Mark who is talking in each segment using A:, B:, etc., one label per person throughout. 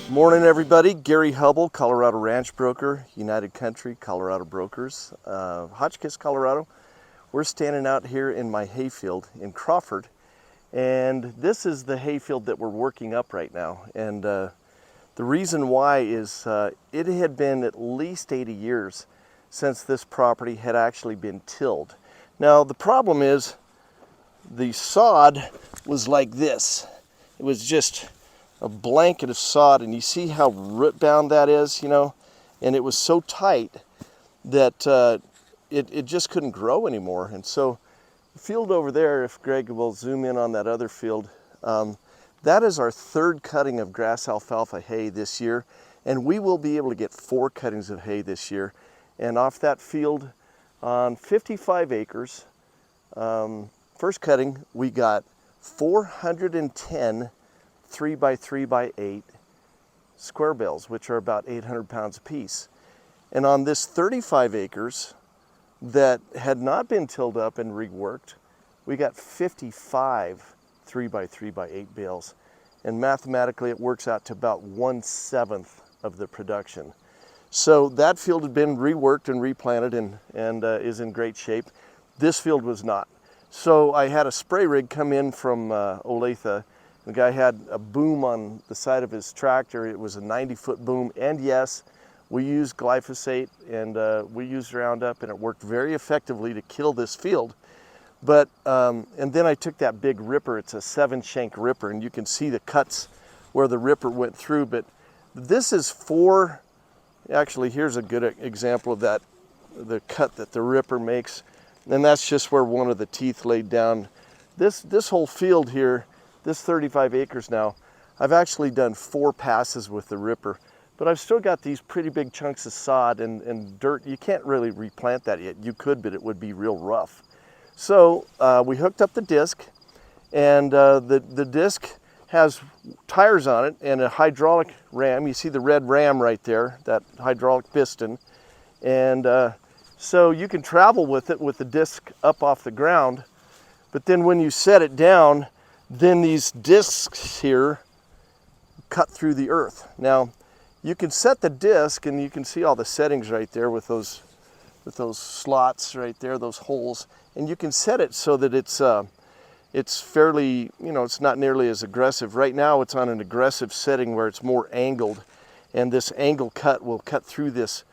A: Morning everybody, Gary Hubbell, Colorado Ranch Broker, United Country, Colorado Brokers, Hotchkiss, Colorado. We're standing out here in my hayfield in Crawford, and this is the hayfield that we're working up right now. And the reason why is it had been at least 80 years since this property had actually been tilled. Now the problem is the sod was like this. It was just a blanket of sod, and you see how root bound that is, and it was so tight that it just couldn't grow anymore. And so the field over there, if Greg will zoom in on that other field, that is our third cutting of grass-alfalfa hay this year, and we will be able to get 4 cuttings of hay this year. And off that field on 55 acres, first cutting, we got 410 3x3x8 square bales, which are about 800 pounds apiece. And on this 35 acres that had not been tilled up and reworked, we got 55 3x3x8 bales. And mathematically it works out to about 1/7 of the production. So that field had been reworked and replanted and is in great shape. This field was not. So I had a spray rig come in from Olathe. The guy had a boom on the side of his tractor. It was a 90-foot boom, and yes, we used glyphosate and we used Roundup, and it worked very effectively to kill this field. But and then I took that big ripper. It's a 7-shank ripper, and you can see the cuts where the ripper went through. But this is 4. Actually, here's a good example of that, the cut that the ripper makes, and that's just where one of the teeth laid down. This whole field here, this 35 acres now, I've actually done 4 passes with the ripper, but I've still got these pretty big chunks of sod and dirt. You can't really replant that yet. You could, but it would be real rough. So we hooked up the disc, and the disc has tires on it and a hydraulic ram. You see the red ram right there, that hydraulic piston. And so you can travel with it with the disc up off the ground, but then when you set it down, then these discs here cut through the earth. Now, you can set the disc, and you can see all the settings right there with those slots right there, those holes, and you can set it so that it's fairly, it's not nearly as aggressive. Right now, it's on an aggressive setting where it's more angled, and this angle cut will cut through this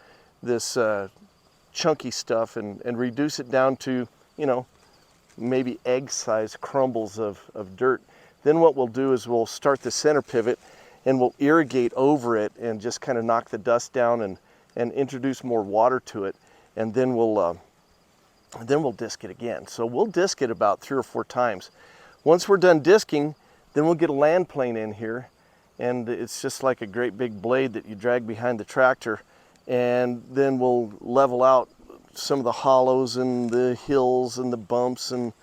A: chunky stuff and reduce it down to, maybe egg-sized crumbles of dirt. Then what we'll do is we'll start the center pivot and we'll irrigate over it and just kind of knock the dust down and introduce more water to it. And then we'll disc it again. So we'll disc it about 3 or 4 times. Once we're done disking, then we'll get a land plane in here, and it's just like a great big blade that you drag behind the tractor, and then we'll level out some of the hollows and the hills and the bumps, and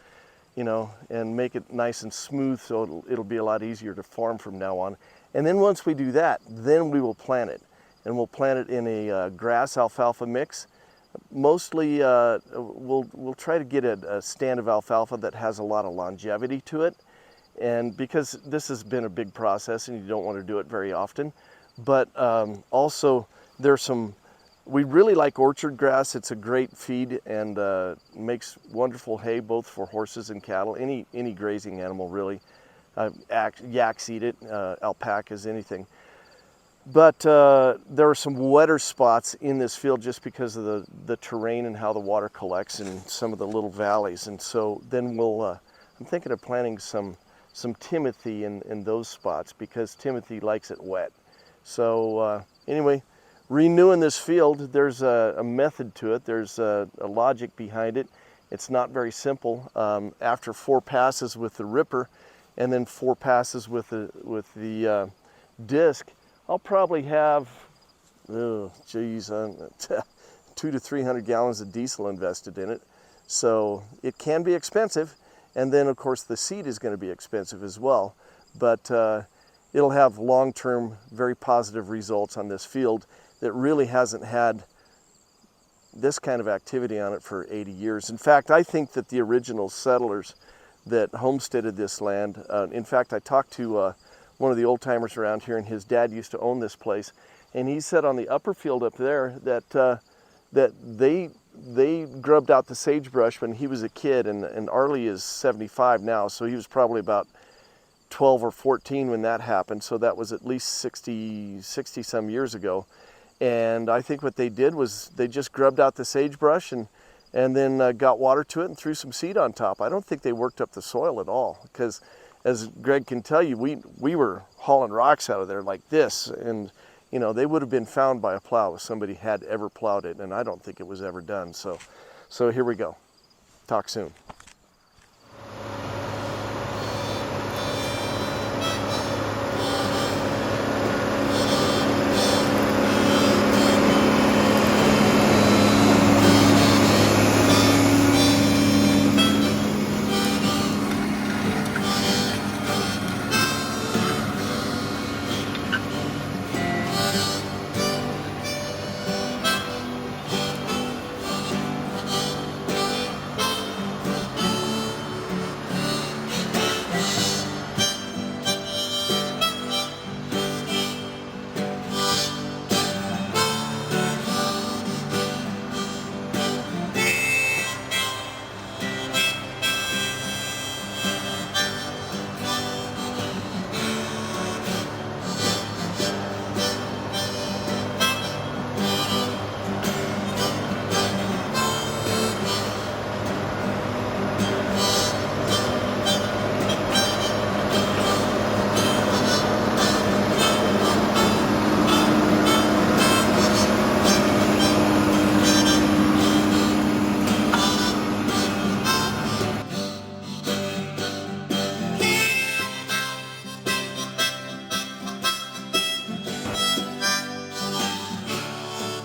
A: and make it nice and smooth, so it'll be a lot easier to farm from now on. And then once we do that, then we will plant it, and we'll plant it in a grass-alfalfa mix. Mostly we'll try to get a stand of alfalfa that has a lot of longevity to it, and because this has been a big process and you don't want to do it very often. But also we really like orchard grass. It's a great feed and makes wonderful hay both for horses and cattle, any grazing animal really. Yaks eat it, alpacas, anything. But there are some wetter spots in this field just because of the terrain and how the water collects in some of the little valleys. And so then I'm thinking of planting some timothy in those spots because timothy likes it wet. So anyway, renewing this field, there's a method to it. There's a logic behind it. It's not very simple. After 4 passes with the ripper and then 4 passes with the disc, I'll probably have, 200 to 300 gallons of diesel invested in it. So it can be expensive. And then of course the seed is going to be expensive as well. But it'll have long-term, very positive results on this field that really hasn't had this kind of activity on it for 80 years. In fact, I think that the original settlers that homesteaded this land, in fact, I talked to one of the old timers around here, and his dad used to own this place. And he said on the upper field up there that they grubbed out the sagebrush when he was a kid, and Arlie is 75 now, so he was probably about 12 or 14 when that happened. So that was at least 60 some years ago. And I think what they did was they just grubbed out the sagebrush and then got water to it and threw some seed on top. I don't think they worked up the soil at all, because as Greg can tell you, we were hauling rocks out of there like this, and you know, they would have been found by a plow if somebody had ever plowed it, and I don't think it was ever done. So here we go. Talk soon.